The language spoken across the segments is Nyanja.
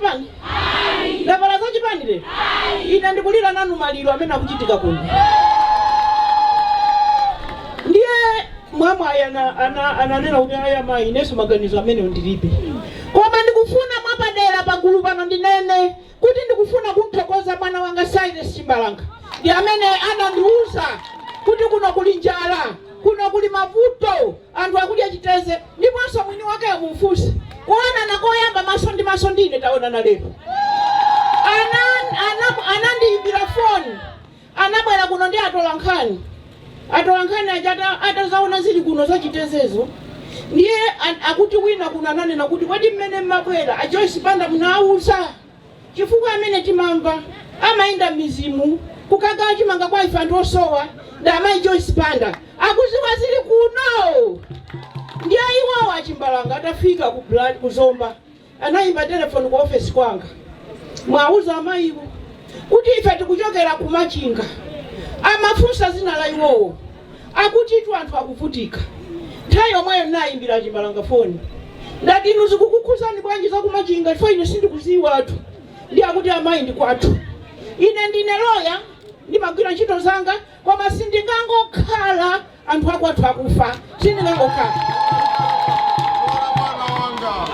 chipani? Ndavala za chipani le? Ina ndikulira nanu maliro amene akuchitika kuno. Ndiye mama ananena kuti aya mai ineso maganizo amene ndilibe. Koma ndikufuna mwapadera pagulu pano ndinene kuti ndikufuna kumthokoza mwana wanga Silas Chimbalanga. Ndi amene anandiuza kuti kuno kuli njala, kuno kuli mavuto, anthu akudya Chitedze, ndiponso mwini wake amumfusa. Kuona nakoyamba maso ndine taona na lero. Anandiimbira phone. Anabwera kuno ndi atolankhani. Atolankhani atazaona zili kuno za Chitedzezo. Ndiye akuti wina kuno ananena kuti kwadi mmene mmabwera a Joyce Banda munauza. Chifukwa amene timamva amainda mizimu kukaga chimanga kwa ife anthu osowa nda amayi Joyce Banda akuziwa zili kuno. Ndiye iwo wa Chimbalanga atafika ku blood kuzomba anayimba telefoni kwa office kwanga. Mwauza amayiwo kuti ife tikuchokera ku Machinga. Amafunsa zina la iwowo akuti itu anthu akuvutika. Nthawi yomweyo nayimbira Chimbalanga phone. Ndati inu zikukukuzani bwanji za ku Machinga chifukwa ine sindikuziwa atu. Ndiye akuti amayi ndi kwathu. Ine ndine loya ndimagwira ntchito zanga koma sindingangokhala anthu akwathu akufa. Sindingangokhala.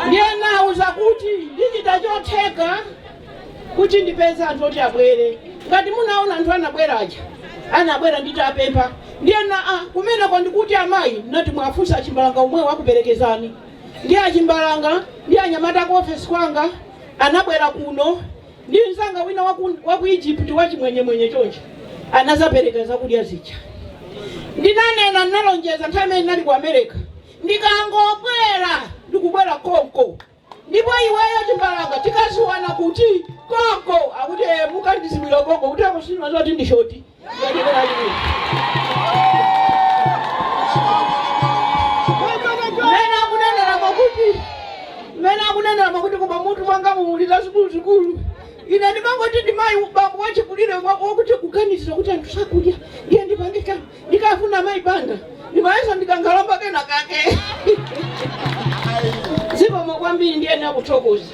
Ndiye nauza kuti ndichita chotheka kuti ndipeze anthu oti abwere. Ngati munaona anthu anabweraja anabwera nditapempha. Ndiye kumene kwa ndikuti amayi nati mwafunsa Chimbalanga umwe wakuperekezani. Ndiye Chimbalanga ndiye anyamata ku office kwanga anabwera kuno. Ndiye nzanga wina waku Egypt wachimwenye chonje anazaperekeza kudya zicha. Ndinanena nalonjeza nthawi imene nali ku America ndikangobwera ndikubwera konko. Ndipo iweyo Chimbalanga tikaziwana kuti konko akuti mukandizimira konko kuti akusima zoti ndi shoti. Mena kunenera makuti kuba mutu wanga muulira zikulu. Ine ndimangoti ndimayi bambo wachikulire wakuti kuganizira kuti anthu sakudya. Ndiye ndipangika ndikafuna mayi Banda. Ndimayesa ndikangalamba kena kake. Zipo mwakwambiri ndiye nakuthokoza.